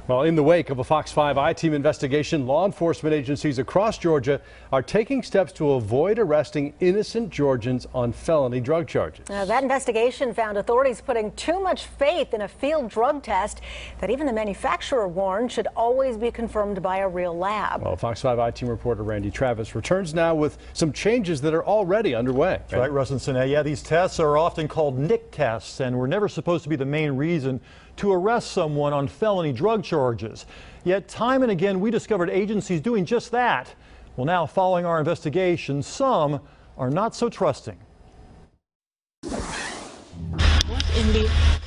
Well, in the wake of a Fox 5 I-Team investigation, law enforcement agencies across Georgia are taking steps to avoid arresting innocent Georgians on felony drug charges. That investigation found authorities putting too much faith in a field drug test that even the manufacturer warned should always be confirmed by a real lab. Well, Fox 5 I-Team reporter Randy Travis returns now with some changes that are already underway. That's right, Russ and Sinead. Yeah, these tests are often called NIC tests and were never supposed to be the main reason to arrest someone on felony drug charges. Yet time and again we discovered agencies doing just that. Well, now following our investigation, some are not so trusting.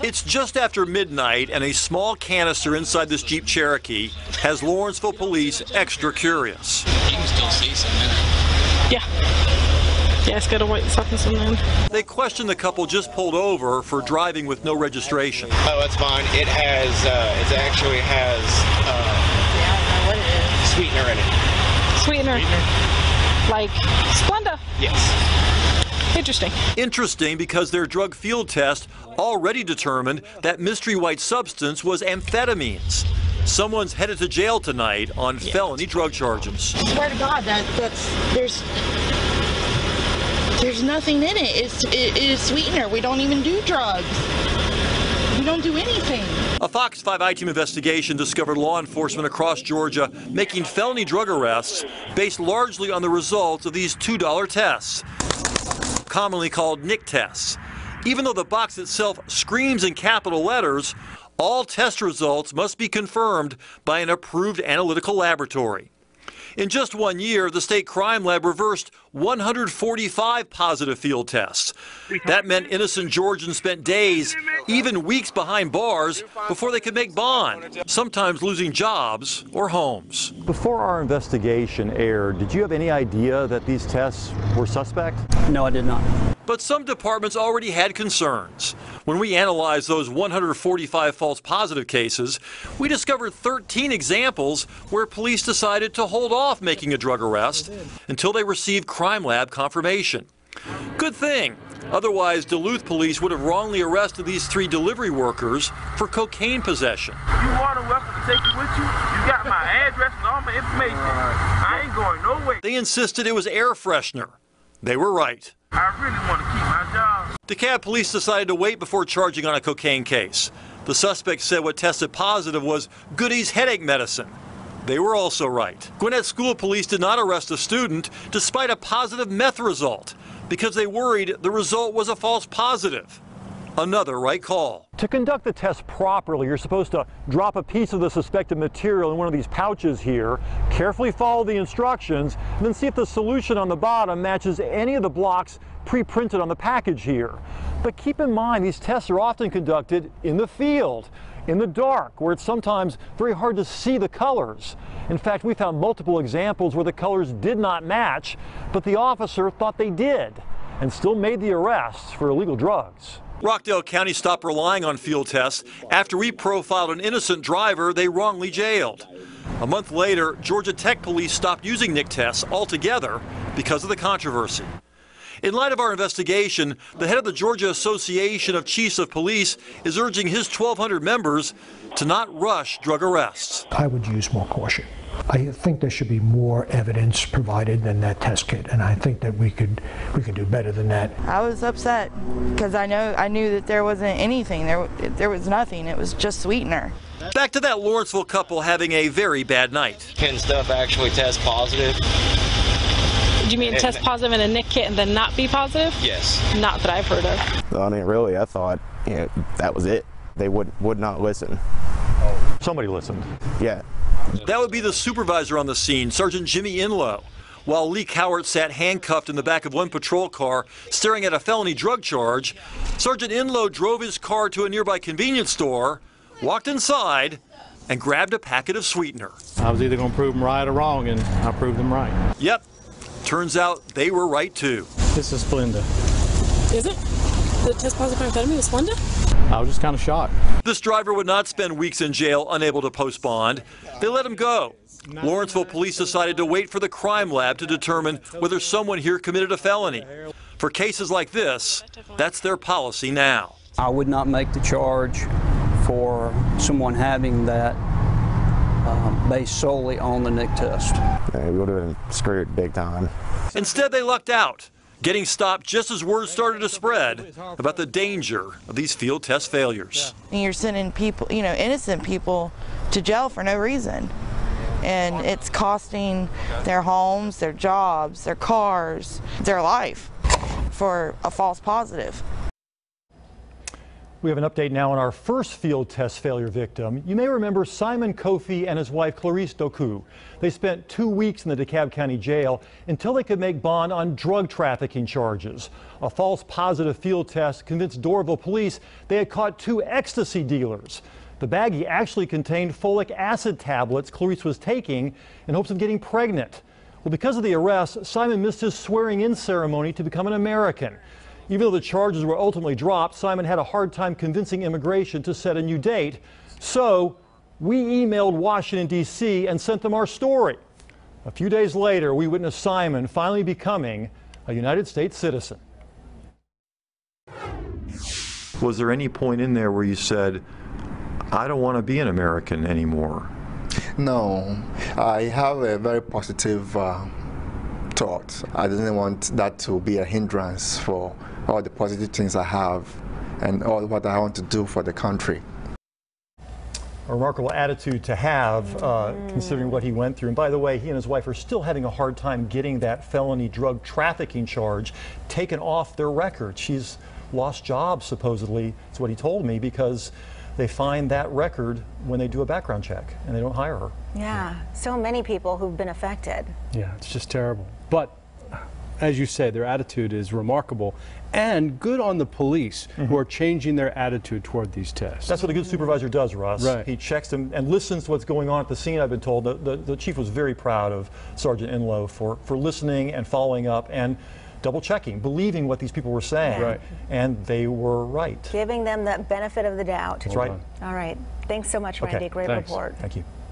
It's just after midnight and a small canister inside this Jeep Cherokee has Lawrenceville police extra curious. You can still see some in it. Yeah. Yeah, it's got a white substance in there. They questioned the couple just pulled over for driving with no registration. Oh, that's fine. It has, it actually has sweetener in it. Sweetener? Like Splenda? Yes. Interesting. Interesting because their drug field test already determined that mystery white substance was amphetamines. Someone's headed to jail tonight on felony drug charges. I swear to God, there's nothing in it. It is sweetener. We don't even do drugs. We don't do anything. A Fox 5 I-Team investigation discovered law enforcement across Georgia making felony drug arrests based largely on the results of these $2 tests, commonly called NIC tests. Even though the box itself screams in capital letters, all test results must be confirmed by an approved analytical laboratory. In just 1 year, the state crime lab reversed 145 positive field tests. That meant innocent Georgians spent days, even weeks behind bars before they could make bond, sometimes losing jobs or homes. Before our investigation aired, did you have any idea that these tests were suspect? No, I did not. But some departments already had concerns. When we analyzed those 145 false positive cases, we discovered 13 examples where police decided to hold off making a drug arrest until they received crime lab confirmation. Good thing. Otherwise, Duluth police would have wrongly arrested these 3 delivery workers for cocaine possession. You want a weapon to take it with you? You got my address and all my information. I ain't going nowhere. They insisted it was air freshener. They were right. I really want to keep my job. DeKalb police decided to wait before charging on a cocaine case. The suspect said what tested positive was Goody's headache medicine. They were also right. Gwinnett School Police did not arrest a student despite a positive meth result because they worried the result was a false positive. Another right call. To conduct the test properly, you're supposed to drop a piece of the suspected material in one of these pouches here, carefully follow the instructions, and then see if the solution on the bottom matches any of the blocks pre-printed on the package here. But keep in mind, these tests are often conducted in the field, in the dark, where it's sometimes very hard to see the colors. In fact, we found multiple examples where the colors did not match, but the officer thought they did, and still made the arrest for illegal drugs. Rockdale County stopped relying on field tests after we profiled an innocent driver they wrongly jailed. A month later, Georgia Tech police stopped using NIC tests altogether because of the controversy. In light of our investigation, the head of the Georgia Association of Chiefs of Police is urging his 1,200 members to not rush drug arrests. I would use more caution. I think there should be more evidence provided than that test kit, and I think that we could do better than that. I was upset because I knew that there wasn't anything. There was nothing. It was just sweetener. Back to that Lawrenceville couple having a very bad night. Can stuff actually test positive? Do you mean test positive in a NIC kit and then not be positive? Yes. Not that I've heard of. I mean, really, I thought that was it. They would not listen. Somebody listened. Yeah. That would be the supervisor on the scene, Sergeant Jimmy Inlow. While Lee Cowart sat handcuffed in the back of one patrol car staring at a felony drug charge, Sergeant Inlow drove his car to a nearby convenience store, walked inside, and grabbed a packet of sweetener. I was either going to prove them right or wrong, and I proved them right. Yep. Turns out they were right, too. This is Splenda. Is it? The test positive for amphetamine is Splenda? I was just kind of shocked. This driver would not spend weeks in jail unable to post bond. They let him go. Lawrenceville police decided to wait for the crime lab to determine whether someone here committed a felony. For cases like this, that's their policy now. I would not make the charge for someone having that based solely on the NIC test. Yeah, we would have been screwed big time. Instead, they lucked out, getting stopped just as word started to spread about the danger of these field test failures. And you're sending people, innocent people to jail for no reason. And it's costing their homes, their jobs, their cars, their life for a false positive. We have an update now on our first field test failure victim. You may remember Simon Kofi and his wife Clarice Doku. They spent 2 weeks in the DeKalb County Jail until they could make bond on drug trafficking charges. A false positive field test convinced Dorville police they had caught 2 ecstasy dealers. The baggie actually contained folic acid tablets Clarice was taking in hopes of getting pregnant. Well, because of the arrest, Simon missed his swearing-in ceremony to become an American. Even though the charges were ultimately dropped, Simon had a hard time convincing immigration to set a new date. So we emailed Washington, D.C. and sent them our story. A few days later, we witnessed Simon finally becoming a United States citizen. Was there any point in there where you said, I don't want to be an American anymore? No, I have a very positive thought. I didn't want that to be a hindrance for all the positive things I have and all what I want to do for the country. A remarkable attitude to have, considering what he went through. And by the way, he and his wife are still having a hard time getting that felony drug trafficking charge taken off their record. She's lost jobs, supposedly, that's what he told me, because they find that record when they do a background check and they don't hire her. Yeah, so many people who've been affected. Yeah, it's just terrible. But as you say, their attitude is remarkable and good on the police who are changing their attitude toward these tests. That's what a good supervisor does, Russ. Right. He checks them and listens to what's going on at the scene, I've been told. The chief was very proud of Sergeant Enlow for listening and following up and double checking, believing what these people were saying. Right. And they were right. Giving them the benefit of the doubt. That's right. All right. Thanks so much, Randy. Okay, Great thanks. report. Thank you.